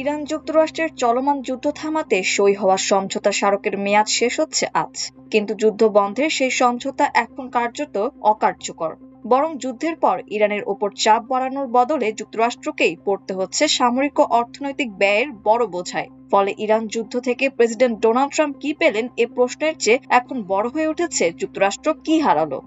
Iran যুক্তরাষ্ট্রের চলমান যুদ্ধ থামাতে সই হওয়া সমঝোতা স্মারকের মেয়াদ শেষ হচ্ছে আজ, কিন্তু যুদ্ধ বন্ধের সেই সমঝোতা এখন কার্যত অকার্যকর। বরং যুদ্ধের পর ইরানের ওপর চাপ বাড়ানোর বদলে যুক্তরাষ্ট্রকেই পড়তে হচ্ছে সামরিক ও অর্থনৈতিক ব্যয়ের বড় বোঝায়। ফলে ইরান যুদ্ধ থেকে প্রেসিডেন্ট ডোনাল্ড ট্রাম্প কি পেলেন এ প্রশ্নের চেয়ে এখন বড় হয়ে উঠেছে যুক্তরাষ্ট্র কি হারালো।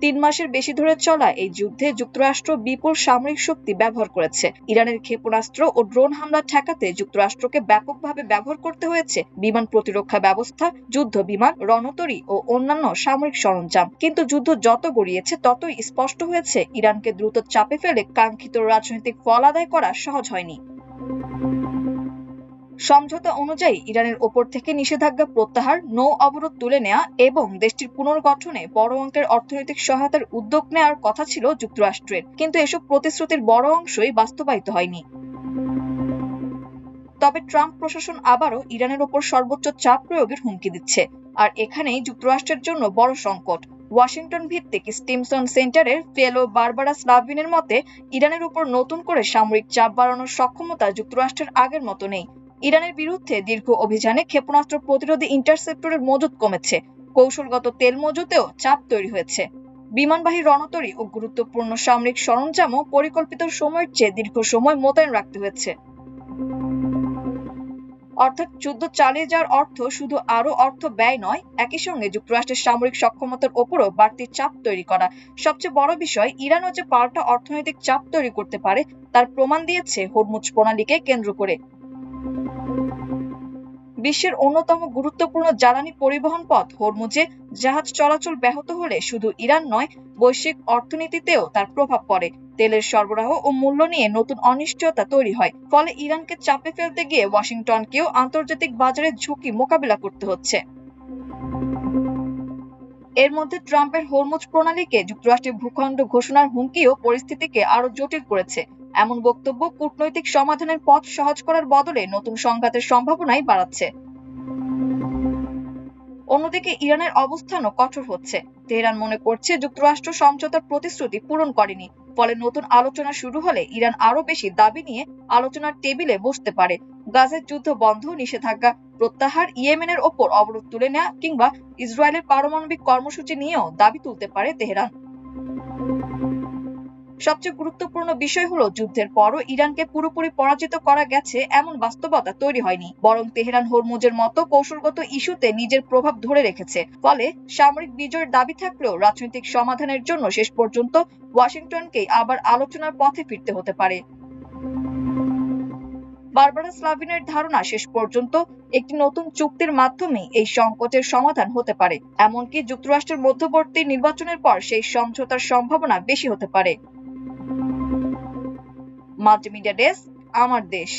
৩ মাসের বেশি ধরে চলা এই যুদ্ধে যুক্তরাষ্ট্র বিপুল সামরিক শক্তি ব্যবহার করেছে। ইরানের ক্ষেপণাস্ত্র ও ড্রোন হামলা ঠেকাতে যুক্তরাষ্ট্রকে ব্যাপকভাবে ব্যবহার করতে হয়েছে বিমান প্রতিরক্ষা ব্যবস্থা, যুদ্ধ বিমান, রণতরী ও অন্যান্য সামরিক সরঞ্জাম। কিন্তু যুদ্ধ যত গড়িয়েছে ততই স্পষ্ট হয়েছে ইরানকে দ্রুত চাপে ফেলে কাঙ্ক্ষিত রাজনৈতিক ফল আদায় করা সহজ হয়নি। সমঝোতা অনুযায়ী ইরানের ওপর থেকে নিষেধাজ্ঞা প্রত্যাহার, নৌ অবরোধ তুলে নেওয়া এবং দেশটির পুনর্গঠনে বড় অঙ্কের অর্থনৈতিক সহায়তার উদ্যোগ নেওয়ার কথা ছিল যুক্তরাষ্ট্রের, কিন্তু এসব প্রতিশ্রুতির বড় অংশই বাস্তবায়িত হয়নি। তবে ট্রাম্প প্রশাসন আবারও ইরানের ওপর সর্বোচ্চ চাপ প্রয়োগের হুমকি দিচ্ছে। আর এখানেই যুক্তরাষ্ট্রের জন্য বড় সংকট। ওয়াশিংটন ভিত্তিক স্টিমসন সেন্টারের ফেলো বারবারা স্লাভিনের মতে, ইরানের উপর নতুন করে সামরিক চাপ বাড়ানোর সক্ষমতা যুক্তরাষ্ট্রের আগের মতো নেই। ইরানের বিরুদ্ধে দীর্ঘ অভিযানে ক্ষেপণাস্ত্র প্রতিরোধী ইন্টারসেপ্টরের মজুত কমেছে, কৌশলগত তেল মজুতেও চাপ তৈরি হয়েছে। বিমানবাহী রণতরী ও গুরুত্বপূর্ণ সামরিক সরঞ্জামও পরিকল্পিত সময়ের চেয়ে দীর্ঘ সময় মোতায়েন রাখতে হয়েছে। অর্থাৎ যুদ্ধ চালিয়ে যাওয়ার অর্থ শুধু আরো অর্থ ব্যয় নয়, একই সঙ্গে যুক্তরাষ্ট্রের সামরিক সক্ষমতার ওপরও বাড়তি চাপ তৈরি করা। সবচেয়ে বড় বিষয়, ইরানও যে পাল্টা অর্থনৈতিক চাপ তৈরি করতে পারে তার প্রমাণ দিয়েছে হরমুজ প্রণালীকে কেন্দ্র করে। বিশ্বের অন্যতম গুরুত্বপূর্ণ জ্বালানি পরিবহন পথ হরমুজে জাহাজ চলাচল ব্যাহত হলে শুধু ইরান নয়, বৈশ্বিক অর্থনীতিতেও তার প্রভাব পড়ে। তেলের সরবরাহ ও মূল্য নিয়ে নতুন অনিশ্চয়তা তৈরি হয়। ফলে ইরানকে চাপে ফেলতে গিয়ে ওয়াশিংটনকেও আন্তর্জাতিক বাজারের ঝুঁকি মোকাবিলা করতে হচ্ছে। এর মধ্যে ট্রাম্পের হরমুজ প্রণালীকে যুক্তরাষ্ট্রের ভূখণ্ড ঘোষণার হুমকিও পরিস্থিতিকে আরো জটিল করেছে। এমন বক্তব্য কূটনৈতিক সমাধানের পথ সহজ করার বদলে নতুন সংঘাতের সম্ভাবনাই বাড়াচ্ছে। অন্যদিকে ইরানের অবস্থানও কঠোর হচ্ছে। তেহরান মনে করছে যুক্তরাষ্ট্র সমঝোতার প্রতিশ্রুতি পূরণ করেনি। ফলে নতুন আলোচনা শুরু হলে ইরান আরো বেশি দাবি নিয়ে আলোচনার টেবিলে বসতে পারে। গাজার যুদ্ধ বন্ধ, নিষেধাজ্ঞা প্রত্যাহার, ইয়েমেনের ওপর অবরোধ তুলে নেওয়া কিংবা ইসরায়েলের পারমাণবিক কর্মসূচি নিয়েও দাবি তুলতে পারে তেহরান। সবচেয়ে গুরুত্বপূর্ণ বিষয় হলো, যুদ্ধের পরও ইরানকে পুরোপুরি পরাজিত করা গেছে এমন বাস্তবতা তৈরি হয়নি। বরং তেহরান হরমুজের মতো কৌশলগত ইস্যুতে নিজের প্রভাব ধরে রেখেছে। ফলে সামরিক বিজয়ের দাবি থাকলেও রাজনৈতিক সমাধানের জন্য শেষ পর্যন্ত ওয়াশিংটনকেই আবার আলোচনার পথে ফিরতে হতে পারে। বারবারা স্লাভিনের ধারণা, শেষ পর্যন্ত একটি নতুন চুক্তির মাধ্যমে এই সংকটের সমাধান হতে পারে। এমনকি যুক্তরাষ্ট্রের মধ্যবর্তী নির্বাচনের পর সেই সমঝোতার সম্ভাবনা বেশি হতে পারে। মাল্টিমিডিয়া ডেস্ক, আমার দেশ।